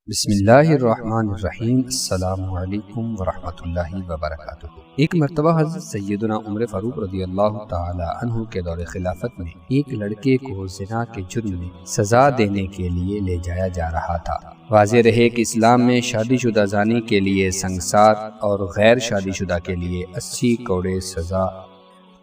بسم اللہ الرحمن الرحیم۔ السلام علیکم ورحمۃ اللہ وبرکاتہ۔ ایک مرتبہ حضرت سیدنا عمر فاروق رضی اللہ تعالی عنہ کے دور خلافت میں ایک لڑکے کو زنا کے جرم میں سزا دینے کے لیے لے جایا جا رہا تھا۔ واضح رہے کہ اسلام میں شادی شدہ زانی کے لیے سنگسار اور غیر شادی شدہ کے لیے 80 کوڑے سزا۔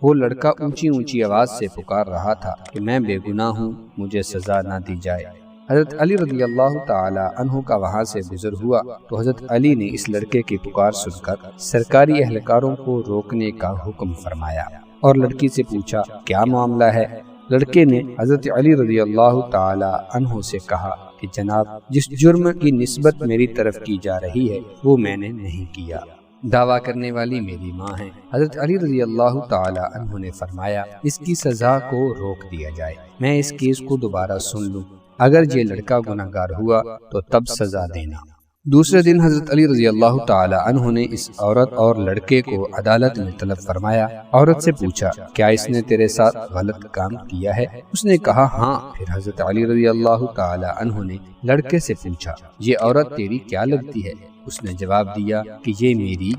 وہ لڑکا اونچی اونچی آواز سے پکار رہا تھا کہ میں بے گناہ ہوں، مجھے سزا نہ دی جائے۔ حضرت علی رضی اللہ تعالی عنہ کا وہاں سے گزر ہوا تو حضرت علی نے اس لڑکے کی پکار سن کر سرکاری اہلکاروں کو روکنے کا حکم فرمایا اور لڑکی سے پوچھا کیا معاملہ ہے۔ لڑکے نے حضرت علی رضی اللہ تعالی عنہ سے کہا کہ جناب، جس جرم کی نسبت میری طرف کی جا رہی ہے وہ میں نے نہیں کیا، دعویٰ کرنے والی میری ماں ہے۔ حضرت علی رضی اللہ تعالی عنہ نے فرمایا اس کی سزا کو روک دیا جائے، میں اس کیس کو دوبارہ سن لوں، اگر یہ لڑکا گناہگار ہوا تو تب سزا دینا۔ دوسرے دن حضرت علی رضی اللہ تعالی عنہ نے اس عورت اور لڑکے کو عدالت میں طلب فرمایا۔ عورت سے پوچھا کیا اس نے تیرے ساتھ غلط کام کیا ہے؟ اس نے کہا ہاں۔ پھر حضرت علی رضی اللہ تعالی عنہ نے لڑکے سے پوچھا یہ عورت تیری کیا لگتی ہے؟ اس نے جواب دیا کہ یہ میری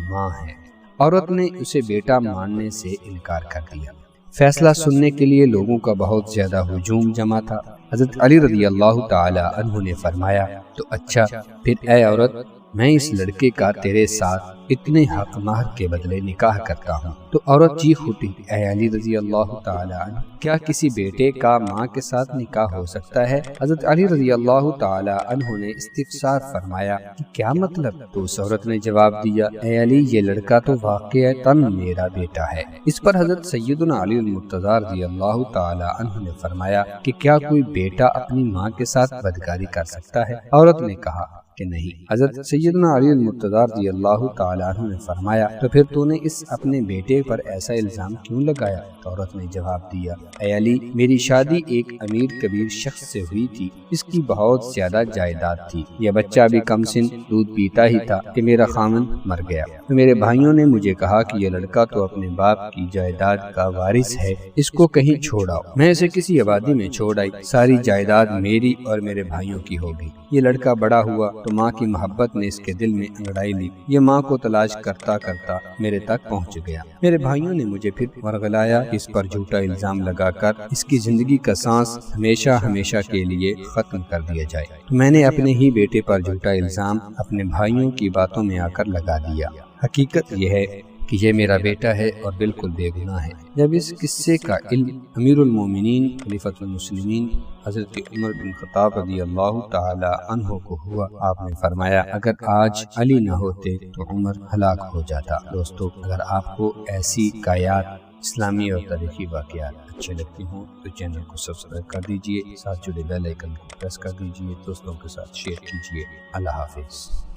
ماں ہے۔ عورت نے اسے بیٹا ماننے سے انکار کر دیا۔ فیصلہ سننے کے لیے لوگوں کا بہت زیادہ ہجوم جمع تھا۔ حضرت علی رضی اللہ تعالی عنہ نے فرمایا تو اچھا، پھر اے عورت، میں اس لڑکے کا تیرے ساتھ اتنے حق مہر کے بدلے نکاح کرتا ہوں۔ تو عورت چیخ اٹھی اے علی رضی اللہ تعالی عنہ، کیا کسی بیٹے کا ماں کے ساتھ نکاح ہو سکتا ہے؟ حضرت علی رضی اللہ تعالی عنہ نے استفسار فرمایا کہ کیا مطلب؟ تو اس عورت نے جواب دیا اے علی، یہ لڑکا تو واقعتاً میرا بیٹا ہے۔ اس پر حضرت سیدنا علی المرتضی رضی اللہ تعالی عنہ نے فرمایا کہ کیا کوئی بیٹا اپنی ماں کے ساتھ بدکاری کر سکتا ہے؟ عورت نے کہا کہ نہیں۔ حضرت سیدنا علی المرتضی رضی اللہ تعالی عنہ نے فرمایا تو پھر تو نے اس اپنے بیٹے پر ایسا الزام کیوں لگایا؟ تو عورت نے جواب دیا اے علی، میری شادی ایک امیر کبیر شخص سے ہوئی تھی، اس کی بہت زیادہ جائیداد تھی، یہ بچہ بھی کم سن دودھ پیتا ہی تھا کہ میرا خامن مر گیا۔ تو میرے بھائیوں نے مجھے کہا کہ یہ لڑکا تو اپنے باپ کی جائیداد کا وارث ہے، اس کو کہیں چھوڑ آؤ۔ میں اسے کسی آبادی میں چھوڑ آئی، ساری جائیداد میری اور میرے بھائیوں کی ہوگی۔ یہ لڑکا بڑا ہوا تو ماں کی محبت نے اس کے دل میں انگڑائی لی، یہ ماں کو تلاش کرتا کرتا میرے تک پہنچ گیا۔ میرے بھائیوں نے مجھے پھر ورغلایا کہ اس پر جھوٹا الزام لگا کر اس کی زندگی کا سانس ہمیشہ ہمیشہ کے لیے ختم کر دیا جائے۔ تو میں نے اپنے ہی بیٹے پر جھوٹا الزام اپنے بھائیوں کی باتوں میں آ کر لگا دیا۔ حقیقت یہ ہے کہ یہ میرا بیٹا ہے اور بالکل بے گناہ ہے۔ جب اس قصے کا علم امیر المومنین خلیفۃ المسلمین حضرت عمر بن خطاب رضی اللہ تعالی عنہ کو ہوا، آپ نے فرمایا اگر آج علی نہ ہوتے تو عمر ہلاک ہو جاتا۔ دوستو، اگر آپ کو ایسی حکایات، اسلامی اور تاریخی واقعات اچھے لگتے ہوں تو چینل کو سبسکرائب کر دیجئے، ساتھ جڑے بیل آئیکن کو پریس کر دیجئے، دوستوں کے ساتھ شیئر کیجئے۔ اللہ حافظ۔